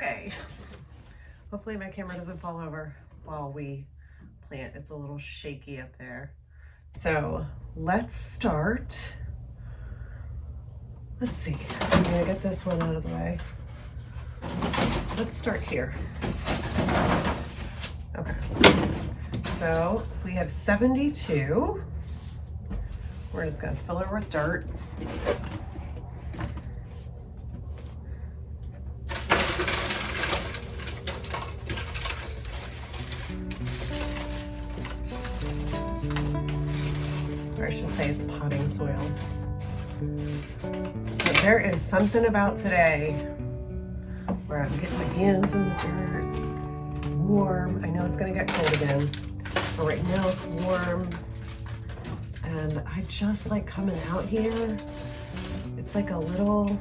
Okay. Hopefully my camera doesn't fall over while we plant. It's a little shaky up there. So let's start. Let's see. I'm gonna get this one out of the way. Let's start here. Okay. So we have 72. We're just gonna fill her with dirt. Or I should say it's potting soil. So there is something about today where I'm getting my hands in the dirt. It's warm. I know it's gonna get cold again, but right now it's warm. And I just like coming out here. It's like a little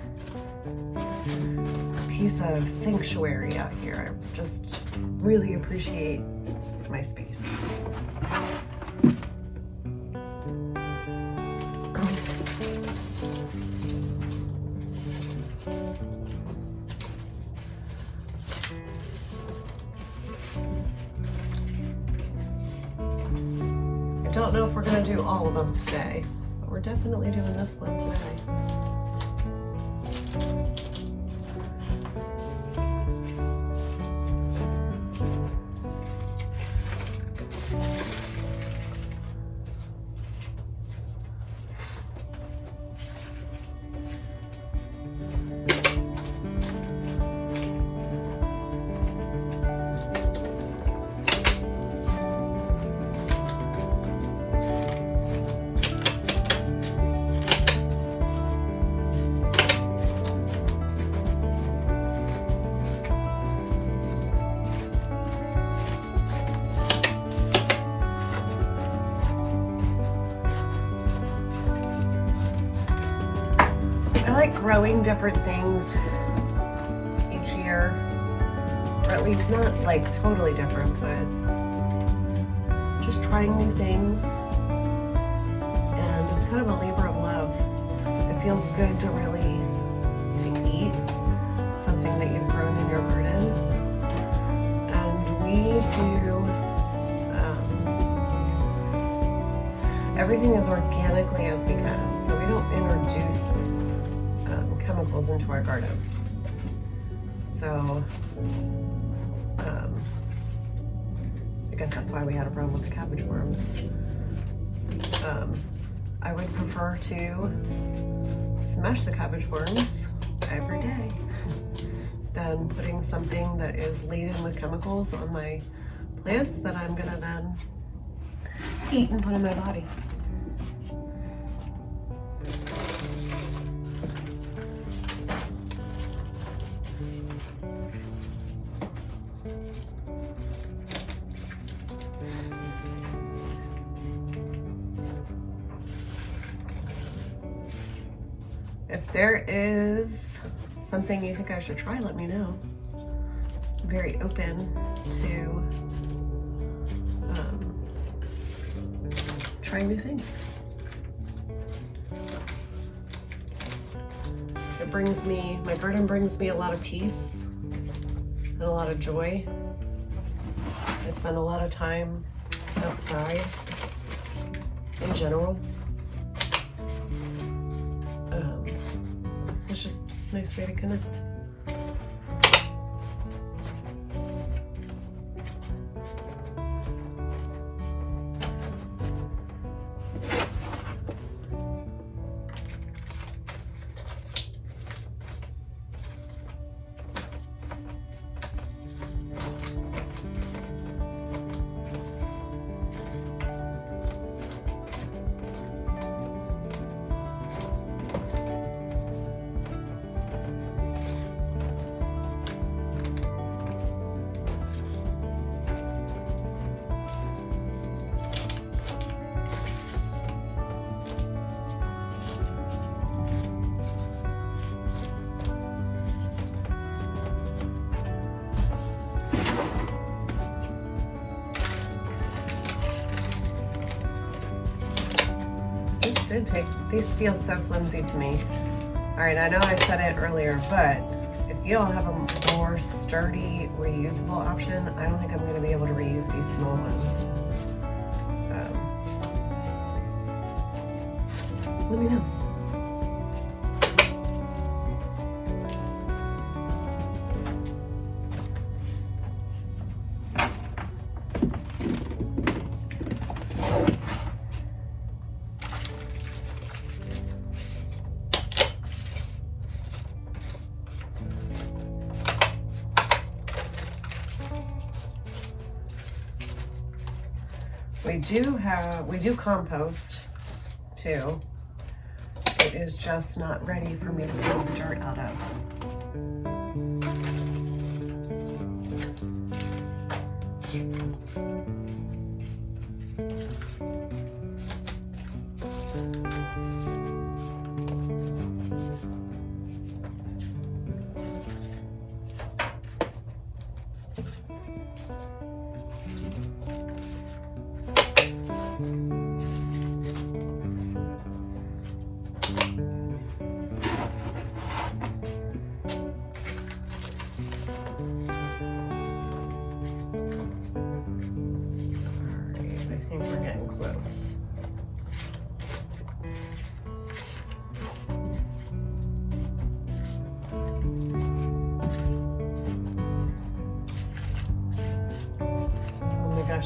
piece of sanctuary out here. I just really appreciate my space. I don't know if we're going to do all of them today, but we're definitely doing this one today. I like growing different things each year, or at least not like totally different, but just trying new things. And it's kind of a labor of love. It feels good to really eat something that you've grown in your garden. And we do everything as organically as we can, so we don't introduce chemicals into our garden. So I guess that's why we had a problem with the cabbage worms. I would prefer to smash the cabbage worms every day than putting something that is laden with chemicals on my plants that I'm gonna then eat and put in my body. If there is something you think I should try, let me know. I'm very open to trying new things. It brings me, my garden brings me a lot of peace and a lot of joy. I spend a lot of time outside in general. It's just a nice way to connect. These feel so flimsy to me. All right, I know I said it earlier, but if you don't have a more sturdy, reusable option. I don't think I'm going to be able to reuse these small ones. Let me know. We do compost too. It is just not ready for me to pull the dirt out of.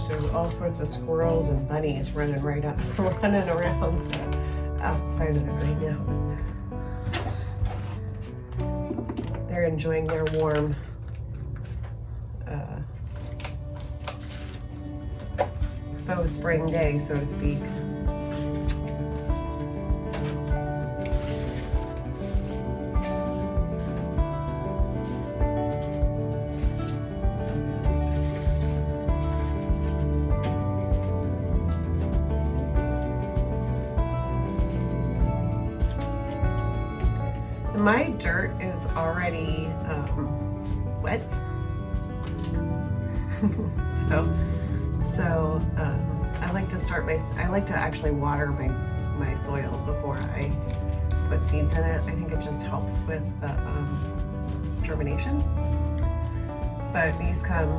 There's all sorts of squirrels and bunnies running around outside of the greenhouse. They're enjoying their warm faux spring day, so to speak. My dirt is already wet, so I like to actually water my soil before I put seeds in it. I think it just helps with the germination. But these come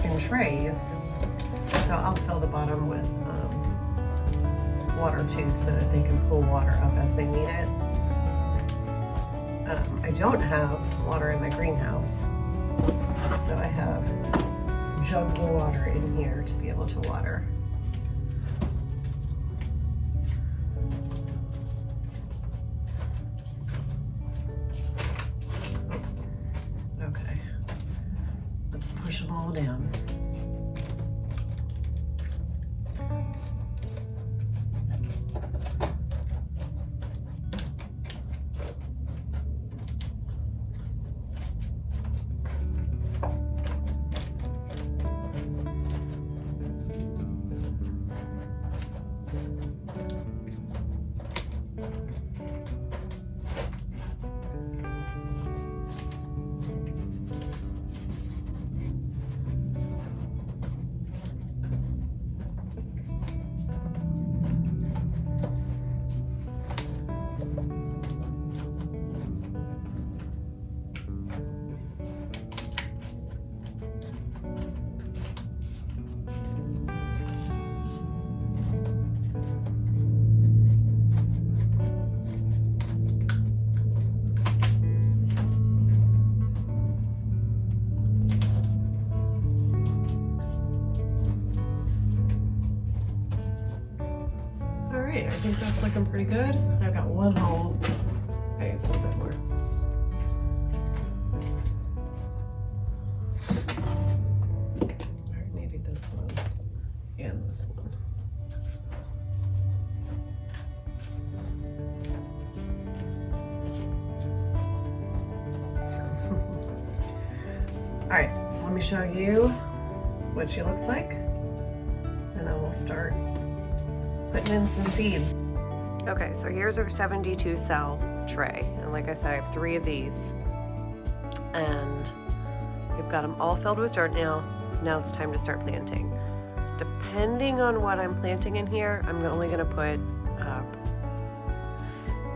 in trays, so I'll fill the bottom with water too, so that they can pull water up as they need it. I don't have water in my greenhouse, so I have jugs of water in here to be able to water. Okay, let's push them all down. I think that's looking pretty good. I've got one hole. I use a little bit more. Or maybe this one and this one. All right, let me show you what she looks like, and then we'll start putting in some seeds. Okay, so here's our 72 cell tray. And like I said, I have 3 of these. And we've got them all filled with dirt now. Now it's time to start planting. Depending on what I'm planting in here, I'm only gonna put,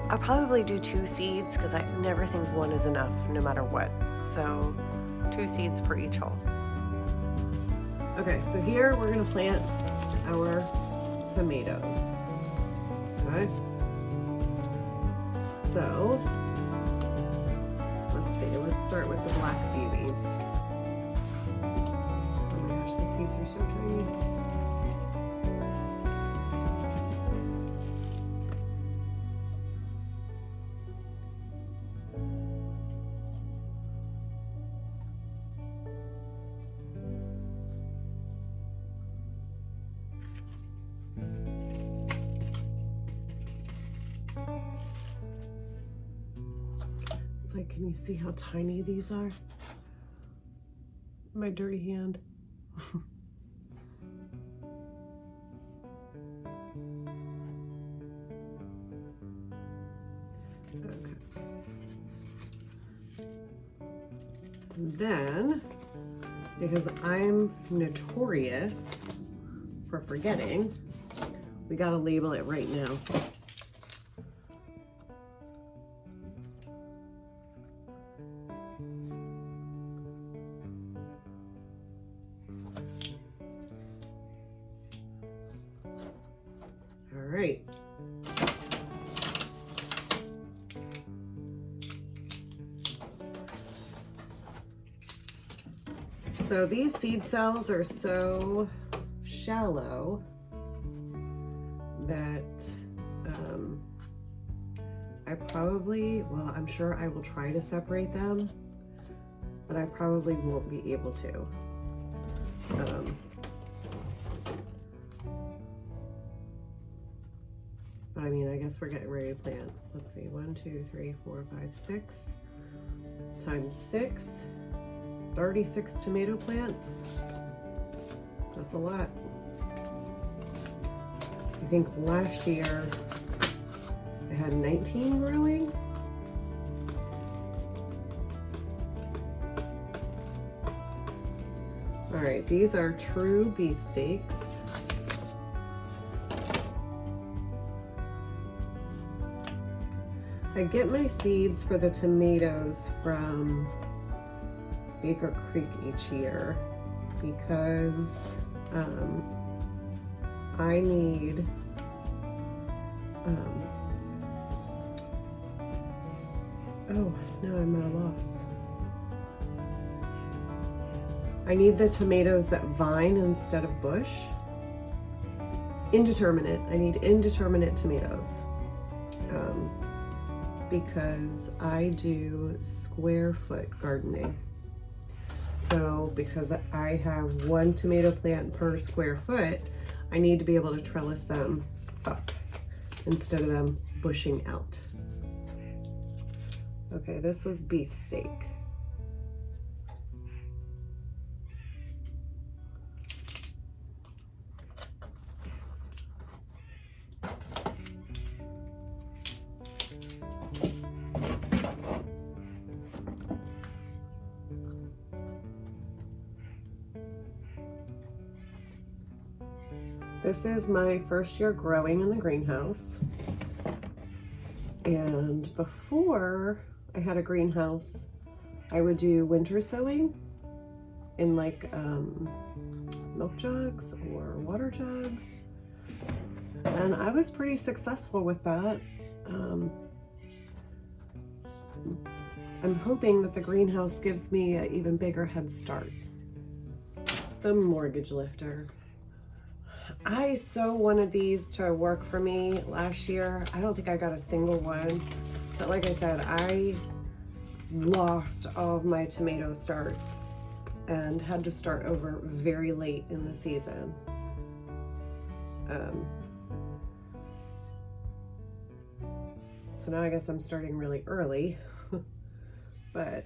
I'll probably do 2 seeds because I never think one is enough no matter what. So 2 seeds per each hole. Okay, so here we're gonna plant our tomatoes. Okay. So, let's see, let's start with the black beauties. Oh my gosh, the seeds are so tiny. It's like, can you see how tiny these are? My dirty hand. Okay. And then, because I'm notorious for forgetting, we gotta label it right now. All right. So these seed cells are so shallow that I probably, well, I'm sure I will try to separate them, but I probably won't be able to. But I mean, I guess we're getting ready to plant. Let's see, 1, 2, 3, 4, 5, 6 times 6, 36 tomato plants. That's a lot. I think last year I had 19 growing. All right, these are true beefsteaks. I get my seeds for the tomatoes from Baker Creek each year because I need oh, no, I'm at a loss. I need the tomatoes that vine instead of bush. Indeterminate. I need indeterminate tomatoes. Because I do square foot gardening. So because I have 1 tomato plant per square foot, I need to be able to trellis them up instead of them bushing out. Okay, this was beefsteak. This is my first year growing in the greenhouse. And before I had a greenhouse, I would do winter sowing in like milk jugs or water jugs. And I was pretty successful with that. I'm hoping that the greenhouse gives me an even bigger head start. The mortgage lifter. I so wanted these to work for me last year. I don't think I got a single one, but like I said, I lost all of my tomato starts and had to start over very late in the season. So now I guess I'm starting really early, but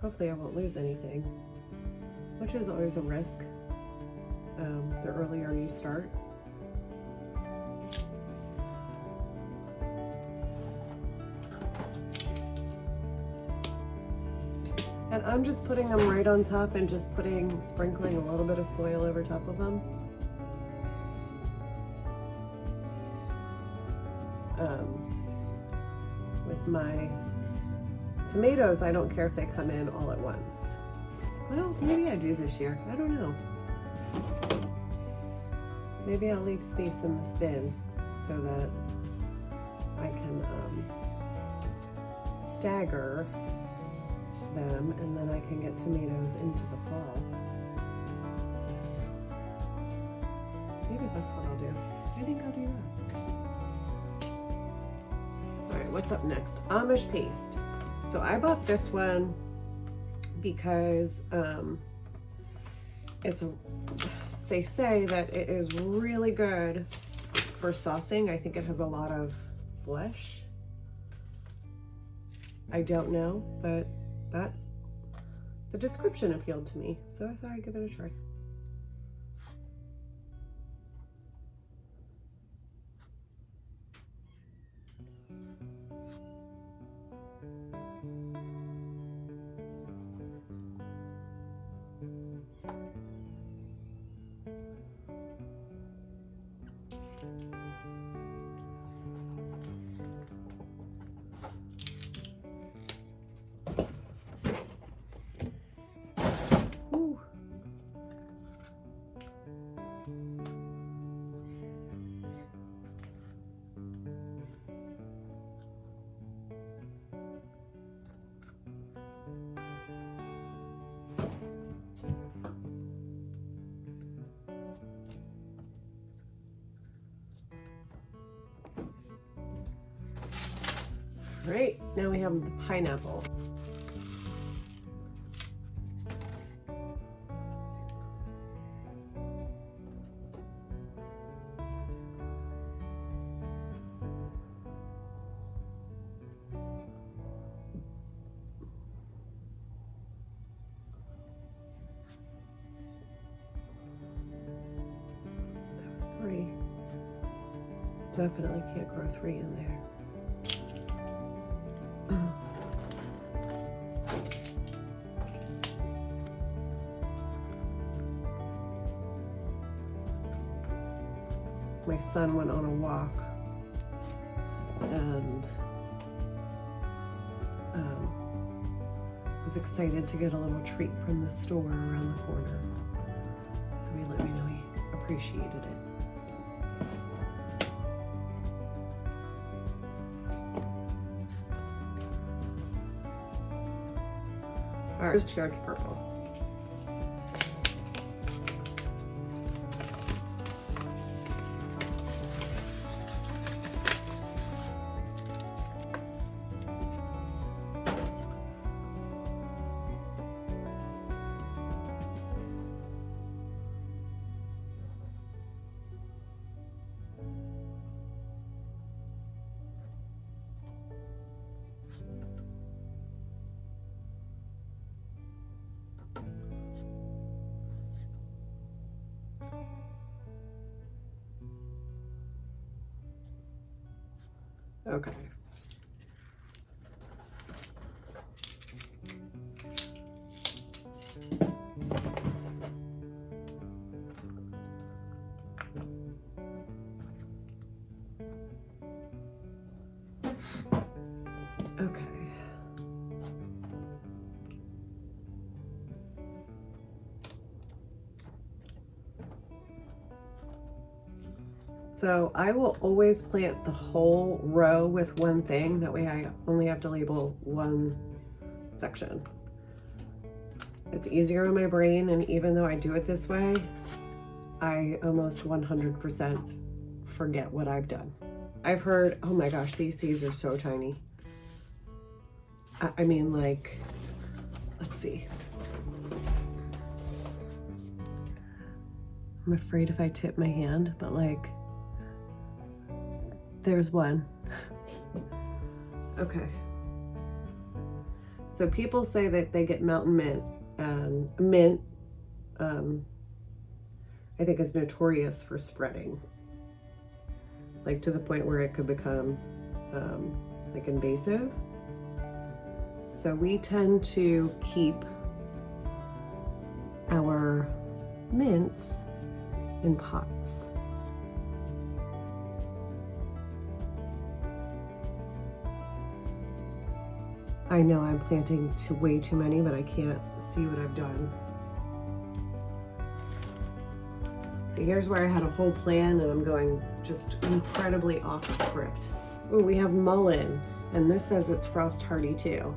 hopefully I won't lose anything, which is always a risk. The earlier you start. And I'm just putting them right on top and just sprinkling a little bit of soil over top of them. With my tomatoes, I don't care if they come in all at once. Well, maybe I do this year. I don't know. Maybe I'll leave space in this bin so that I can stagger them, and then I can get tomatoes into the fall. Maybe that's what I'll do. I think I'll do that. All right, what's up next? Amish paste. So I bought this one because they say that it is really good for saucing. I think it has a lot of flesh. I don't know, but the description appealed to me, so I thought I'd give it a try. Ooh. Right, now we have the pineapple. That was 3. Definitely can't grow 3 in there. My son went on a walk and was excited to get a little treat from the store around the corner. So he let me know he appreciated it. All right, here's Cherokee Purple. Okay. Okay. So I will always plant the whole row with one thing. That way I only have to label one section. It's easier on my brain, and even though I do it this way, I almost 100% forget what I've done. I've heard, oh my gosh, these seeds are so tiny. I mean, like, let's see. I'm afraid if I tip my hand, but like, there's one. Okay. So people say that they get mountain mint, and mint, I think is notorious for spreading. Like to the point where it could become like invasive. So we tend to keep our mints in pots. I know I'm planting way too many, but I can't see what I've done. So here's where I had a whole plan and I'm going just incredibly off script. Oh, we have mullein, and this says it's frost hardy too.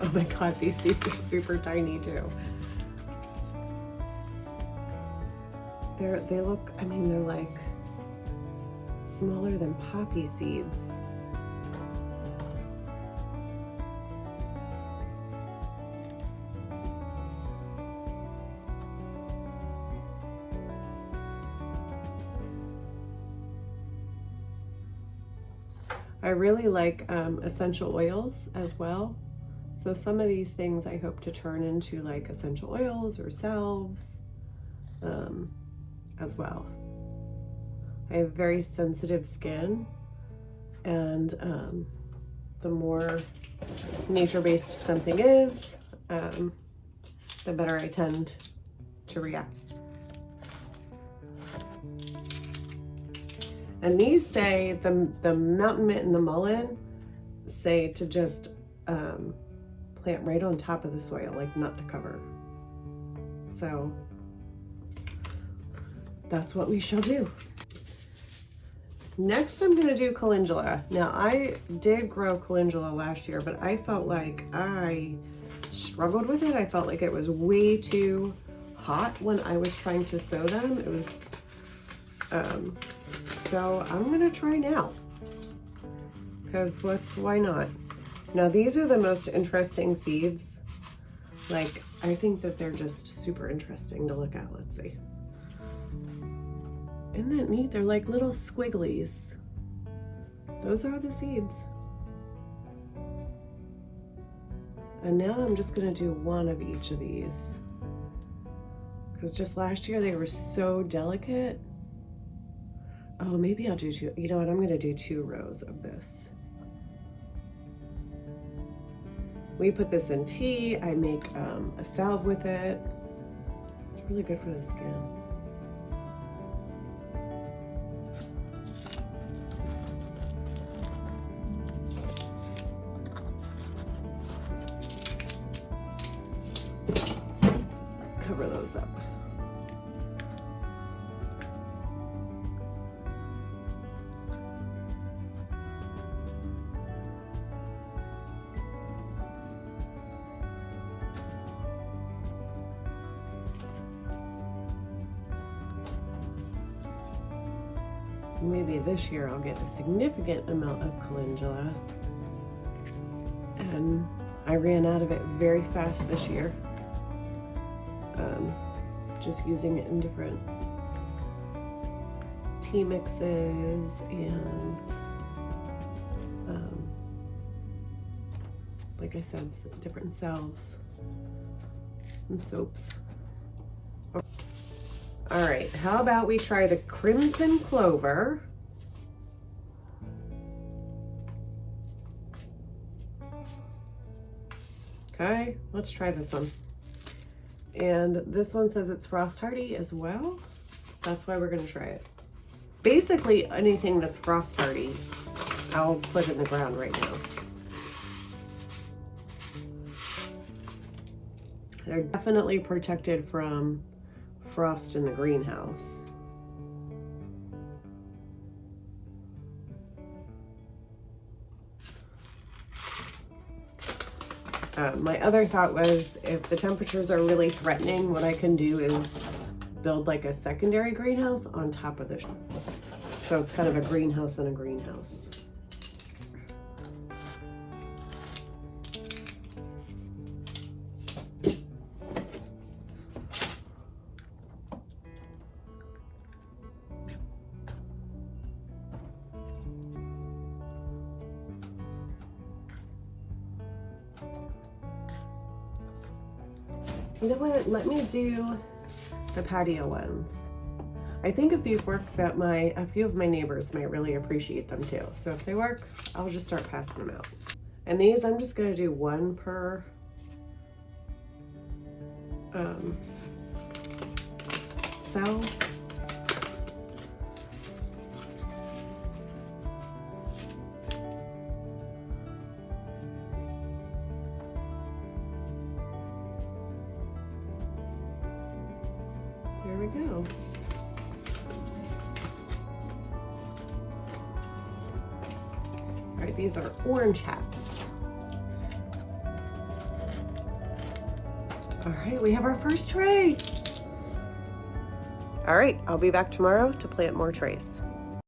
Oh my God, these seeds are super tiny too. They look, I mean, they're like smaller than poppy seeds. I really like essential oils as well. So some of these things I hope to turn into like essential oils or salves as well. I have very sensitive skin, and the more nature-based something is, the better I tend to react. And these say, the mountain mint and the mullein say to just plant right on top of the soil, like not to cover. So that's what we shall do. Next, I'm gonna do calendula. Now, I did grow calendula last year, but I felt like I struggled with it. I felt like it was way too hot when I was trying to sow them. It was, so I'm gonna try now, because why not? Now, these are the most interesting seeds. Like, I think that they're just super interesting to look at. Let's see. Isn't that neat? They're like little squigglies. Those are the seeds. And now I'm just gonna do one of each of these, because just last year they were so delicate. Oh, maybe I'll do two. You know what? I'm gonna do 2 rows of this. We put this in tea. I make a salve with it. It's really good for the skin. Let's cover those up. Maybe this year I'll get a significant amount of calendula. And I ran out of it very fast this year. Just using it in different tea mixes and like I said, different salves and soaps. All right, how about we try the crimson clover? Okay, let's try this one. And this one says it's frost hardy as well. That's why we're gonna try it. Basically, anything that's frost hardy, I'll put in the ground right now. They're definitely protected from frost in the greenhouse. My other thought was, if the temperatures are really threatening, what I can do is build like a secondary greenhouse on top of the so it's kind of a greenhouse in a greenhouse. You know what, let me do the patio ones. I think if these work, that a few of my neighbors might really appreciate them too. So if they work, I'll just start passing them out. And these, I'm just gonna do 1 per cell. we go. All right, these are orange hats. All right, we have our first tray. All right, I'll be back tomorrow to plant more trays.